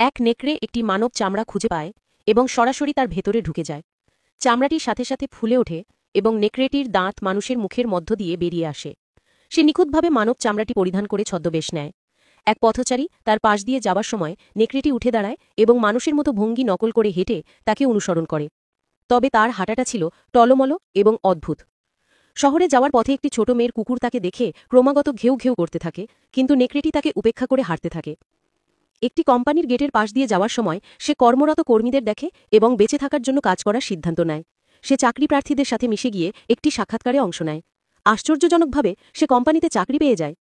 এক নেকড়ে একটি মানব চামড়া খুঁজে পায় এবং সরাসরি তার ভেতরে ঢুকে যায়। চামড়াটির সাথে সাথে ফুলে ওঠে এবং নেকড়েটির দাঁত মানুষের মুখের মধ্য দিয়ে বেরিয়ে আসে। সে নিখুঁতভাবে মানব চামড়াটি পরিধান করে ছদ্মবেশ নেয়। এক পথচারী তার পাশ দিয়ে যাবার সময় নেকড়েটি উঠে দাঁড়ায় এবং মানুষের মতো ভঙ্গি নকল করে হেঁটে তাকে অনুসরণ করে। তবে তার হাঁটাটা ছিল টলমল এবং অদ্ভুত। শহরে যাওয়ার পথে একটি ছোট মেয়ের কুকুর তাকে দেখে ক্রমাগত ঘেউ ঘেউ করতে থাকে, কিন্তু নেকড়েটি তাকে উপেক্ষা করে হাঁটতে থাকে। একটি কোম্পানির গেটের পাশ দিয়ে যাওয়ার সময় সে কর্মরত কর্মীদের দেখে এবং বেঁচে থাকার জন্য কাজ করার সিদ্ধান্ত নেয়। সে চাকরি প্রার্থীদের সাথে মিশে গিয়ে একটি সাক্ষাৎকারে অংশ নেয়। আশ্চর্যজনকভাবে সে কোম্পানিতে চাকরি পেয়ে যায়।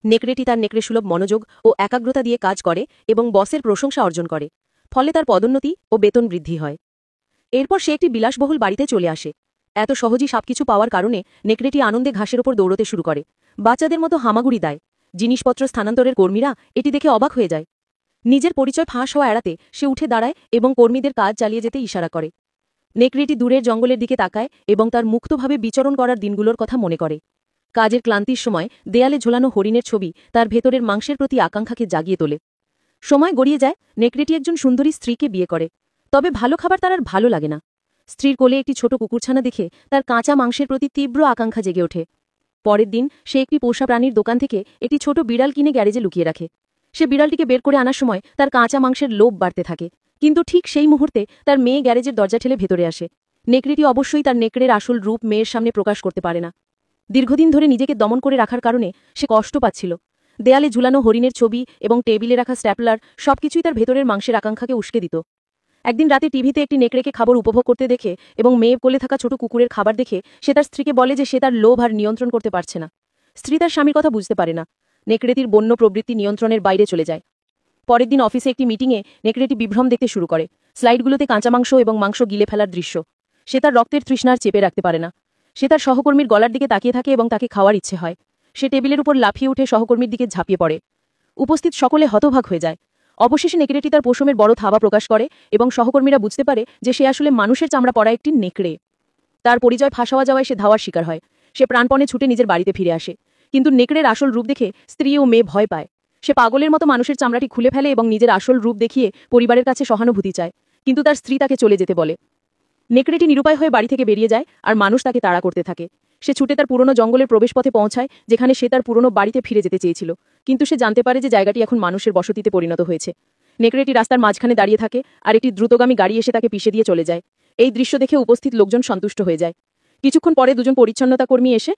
নেকড়েটি তার নেকড়েসুলভ মনোযোগ ও একাগ্রতা দিয়ে কাজ করে এবং বসের প্রশংসা অর্জন করে। ফলে তার পদোন্নতি ও বেতন বৃদ্ধি হয়। এরপর সে একটি বিলাসবহুল বাড়িতে চলে আসে। এত সহজেই সবকিছু পাওয়ার কারণে নেকড়েটি আনন্দে ঘাসের ওপর দৌড়তে শুরু করে। বাচ্চাদের মতো হামাগুড়ি দেয়। জিনিসপত্র স্থানান্তরের কর্মীরা এটি দেখে অবাক হয়ে যায়। নিজের পরিচয় ফাঁস হওয়া এড়াতে সে উঠে দাঁড়ায় এবং কর্মীদের কাজ চালিয়ে যেতে ইশারা করে। নেকড়েটি দূরের জঙ্গলের দিকে তাকায় এবং তার মুক্তভাবে বিচরণ করার দিনগুলোর কথা মনে করে। কাজের ক্লান্তির সময় দেয়ালে ঝোলানো হরিণের ছবি তার ভেতরের মাংসের প্রতি আকাঙ্ক্ষাকে জাগিয়ে তোলে। সময় গড়িয়ে যায়, নেকড়েটি একজন সুন্দরী স্ত্রীকে বিয়ে করে। তবে ভালো খাবার তার আর ভালো লাগে না। স্ত্রীর কোলে একটি ছোট কুকুরছানা দেখে তার কাঁচা মাংসের প্রতি তীব্র আকাঙ্ক্ষা জেগে ওঠে। পরের দিন সে একটি পোষা প্রাণীর দোকান থেকে একটি ছোট বিড়াল কিনে গ্যারেজে লুকিয়ে রাখে। সে বিড়ালটিকে বের করে আনার সময় তার কাঁচা মাংসের লোভ বাড়তে থাকে, কিন্তু ঠিক সেই মুহূর্তে তার মেয়ে গ্যারেজের দরজা ঠেলে ভেতরে আসে। নেকড়েটি অবশ্যই তার নেকড়ের আসল রূপ মেয়ের সামনে প্রকাশ করতে পারে না। দীর্ঘদিন ধরে নিজেকে দমন করে রাখার কারণে সে কষ্ট পাচ্ছিল। দেয়ালে ঝুলানো হরিণের ছবি এবং টেবিলে রাখা স্ট্যাপলার সবকিছুই তার ভেতরের মাংসের আকাঙ্ক্ষাকে উস্কে দিত। একদিন রাতে টিভিতে একটি নেকড়েকে খাবার উপভোগ করতে দেখে এবং মেয়ে কোলে থাকা ছোট কুকুরের খাবার দেখে সে তার স্ত্রীকে বলে যে সে তার লোভ আর নিয়ন্ত্রণ করতে পারছে না। স্ত্রী তার স্বামীর কথা বুঝতে পারে না। নেকড়েটির বন্য প্রবৃত্তি নিয়ন্ত্রণের বাইরে চলে যায়। পরের দিন অফিসে একটি মিটিংয়ে নেকড়েটি বিভ্রম দেখতে শুরু করে। স্লাইডগুলোতে কাঁচা মাংস এবং মাংস গিলে ফেলার দৃশ্য। সে তার রক্তের তৃষ্ণার চেপে রাখতে পারে না। সে তার সহকর্মীর গলার দিকে তাকিয়ে থাকে এবং তাকে খাওয়ার ইচ্ছে হয়। সে টেবিলের উপর লাফিয়ে উঠে সহকর্মীর দিকে ঝাঁপিয়ে পড়ে। উপস্থিত সকলে হতবাক হয়ে যায়। অবশেষে নেকড়েটি তার পশমের বড় থাবা প্রকাশ করে এবং সহকর্মীরা বুঝতে পারে যে সে আসলে মানুষের চামড়া পরা একটি নেকড়ে। তার পরিচয় ফাঁস হওয়া যাওয়ায় সে ধাওয়ার শিকার হয়। সে প্রাণপণে ছুটে নিজের বাড়িতে ফিরে আসে, কিন্তু নেকড়ের আসল রূপ দেখে স্ত্রী ও মেয়ে ভয় পায়। সে পাগলের মতো মানুষের চামড়াটি খুলে ফেলে এবং নিজের আসল রূপ দেখিয়ে পরিবারের কাছে সহানুভূতি চায়, কিন্তু তার স্ত্রী তাকে চলে যেতে বলে। নেকড়েটি নিরুপায় হয়ে বাড়ি থেকে বেরিয়ে যায় আর মানুষ তাকে তাড়া করতে থাকে। সে ছুটে তার পুরনো জঙ্গলের প্রবেশপথে পৌঁছায়, যেখানে সে তার পুরনো বাড়িতে ফিরে যেতে চেয়েছিল, কিন্তু সে জানতে পারে যে জায়গাটি এখন মানুষের বসতিতে পরিণত হয়েছে। নেকড়েটি রাস্তার মাঝখানে দাঁড়িয়ে থাকে আর একটি দ্রুতগামী গাড়ি এসে তাকে পিষে দিয়ে চলে যায়। এই দৃশ্য দেখে উপস্থিত লোকজন সন্তুষ্ট হয়ে যায়। কিছুক্ষণ পরে দুজন পরিচ্ছন্নতা কর্মী এসে